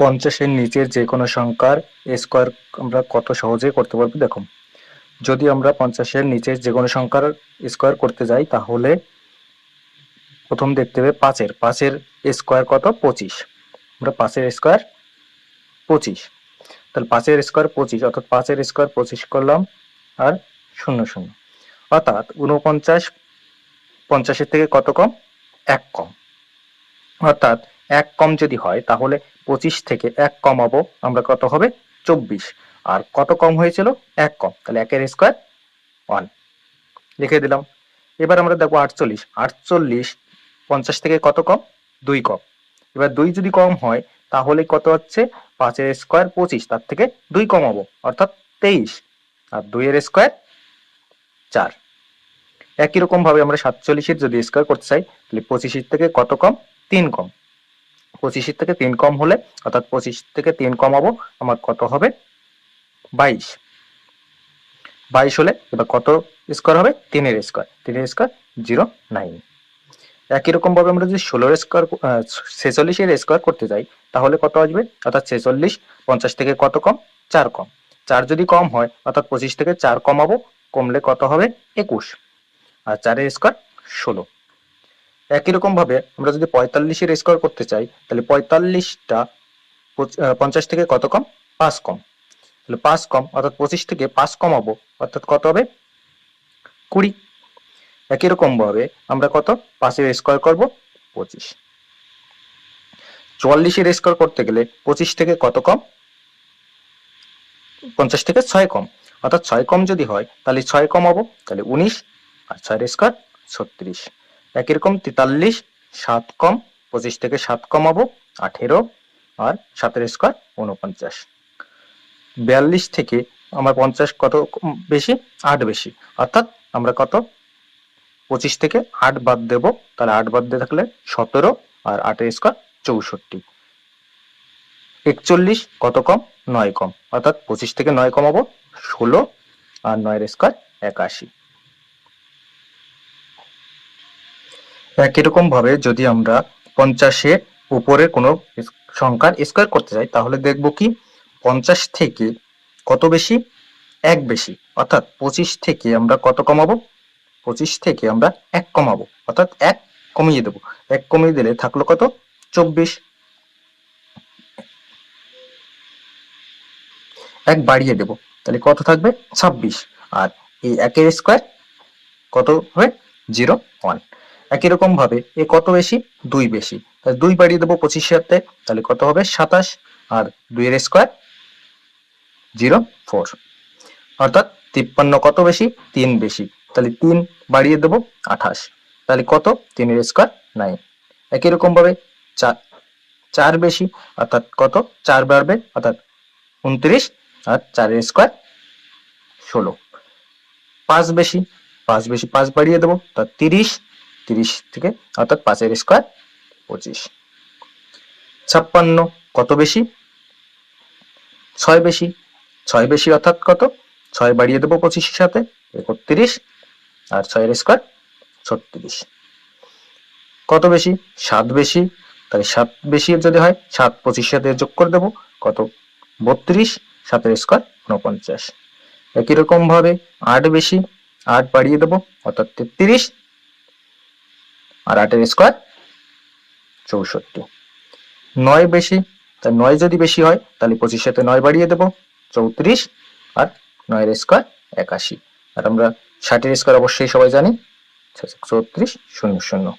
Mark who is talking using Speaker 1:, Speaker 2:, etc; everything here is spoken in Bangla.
Speaker 1: 50-এর নিচের যে কোনো সংখ্যার স্কোয়ার আমরা কত সহজে করতে পারবো দেখো। যদি আমরা 50-এর নিচের যে কোনো সংখ্যার স্কোয়ার করতে যাই তাহলে প্রথম দেখতে হবে পাঁচের স্কোয়ার কত 25। আমরা 5-এর স্কোয়ার 25, তাহলে 5-এর স্কোয়ার 25 অর্থাৎ 5-এর স্কোয়ার 25 করলাম আর 0 অর্থাৎ 49 50-এর থেকে কত কম 1 কম, অর্থাৎ 1 কম যদি হয় তাহলে 25 থেকে 1 কমাবো আমরা কত হবে 24, আর কত কম হয়েছিল 1 কম, তাহলে 1-এর স্কোয়ার 1 লিখে দিলাম। এবার আমরা দেখবো 48 50 থেকে কত কম 2 কম। এবার 2 যদি কম হয় তাহলে কত হচ্ছে 5-এর স্কোয়ার 25, তার থেকে 2 কমাবো অর্থাৎ 23, আর 2-এর স্কোয়ার 4। একই রকম ভাবে আমরা 47-এর যদি স্কোয়ার করতে চাই তাহলে 25-এর থেকে কত কম 3 কম। 25-এর থেকে 3 কম হলে অর্থাৎ 25 থেকে 3 কমাবো আমার কত হবে 22 হলে এবার কত স্কোয়ার হবে 3-এর স্কোয়ার 09। একই রকম ভাবে আমরা যদি 16-এর স্কোয়ার 46-এর স্কোয়ার করতে যাই তাহলে কত আসবে অর্থাৎ 46 50 থেকে কত কম 4 কম। 4 যদি কম হয় অর্থাৎ 25 থেকে 4 কমাবো, কমলে কত হবে 21, আর 4-এর স্কোয়ার 16। একই রকম ভাবে আমরা যদি 45-এর স্কোয়ার করতে চাই তাহলে 45টা 50 থেকে কত কম 5 কম, তাহলে 5 কম অর্থাৎ 25 থেকে 5 কমাবো অর্থাৎ কত হবে 20। একই রকম ভাবে আমরা কত 5-এর স্কোয়ার করব 25। 44-এর স্কোয়ার করতে গেলে 25 থেকে কত কম 50 থেকে 6 কম, অর্থাৎ 6 কম যদি হয় তাহলে 6 কমাবো তাহলে 19, আর 6-এর স্কোয়ার 36। একই রকম 43 7 কম 25 থেকে 7 কমাবো 18, আর 7-এর স্কোয়ার 49। 42 থেকে আমার 50 কত বেশি 8 বেশি, অর্থাৎ আমরা কত 25 থেকে 8 বাদ দেব, তাহলে 8 বাদ দিয়ে থাকলে 17, আর 8-এর স্কোয়ার 64। 41 কত কম 9 কম, অর্থাৎ 25 থেকে 9 কমাবো 16, আর 9-এর স্কোয়ার 81। একই রকম ভাবে যদি আমরা 50-এর উপরে কোনো সংখ্যার স্কোয়ার করতে যাই তাহলে দেখব কি 50 থেকে কত বেশি 1 বেশি, অর্থাৎ 25 থেকে আমরা কত কমাবো 25 থেকে আমরা 1 কমাবো অর্থাৎ 1 কমিয়ে দেবো। 1 কমিয়ে দিলে থাকলো কত 24, 1 বাড়িয়ে দেবো তাহলে কত থাকবে 26, আর এই 1-এর স্কোয়ার কত হবে 01। একই রকম ভাবে এ কত বেশি 2 বেশি, তাহলে 2 বাড়িয়ে দেবো 25 সাথে তাহলে কত হবে 27, আর 2-এর স্কোয়ার 04, অর্থাৎ 53 কত বেশি 3 বেশি, তাহলে 3 বাড়িয়ে দেবো 28, তাহলে কত 3-এর স্কোয়ার 9। একই রকম ভাবে 4 বেশি অর্থাৎ কত 4 বাড়বে অর্থাৎ 29, আর 4-এর স্কোয়ার 16। 5 বেশি 5 বাড়িয়ে দেবো অর্থাৎ 30 থেকে অর্থাৎ 5-এর স্কোয়ার 25। 56 কত বেশি 6 বেশি 6 বেশি অর্থাৎ কত 6 বাড়িয়ে দেবো 25-এর সাথে 31, আর 6-এর স্কোয়ার 36। কত বেশি 7 বেশি, তাহলে 7 বেশি যদি হয় 7 25-এর সাথে যোগ করে দেবো কত 32, 7-এর স্কোয়ার 49। একই রকম ভাবে 8 বেশি 8 বাড়িয়ে দেবো অর্থাৎ 33, আর 8-এর স্কোয়ার 64। 9 বেশি, তাই 9 যদি বেশি হয় তাহলে 25-এর সাথে 9 বাড়িয়ে দেবো 34, আর 9-এর স্কোয়ার 81, আর আমরা 60-এর স্কোয়ার অবশ্যই সবাই জানি 34 00।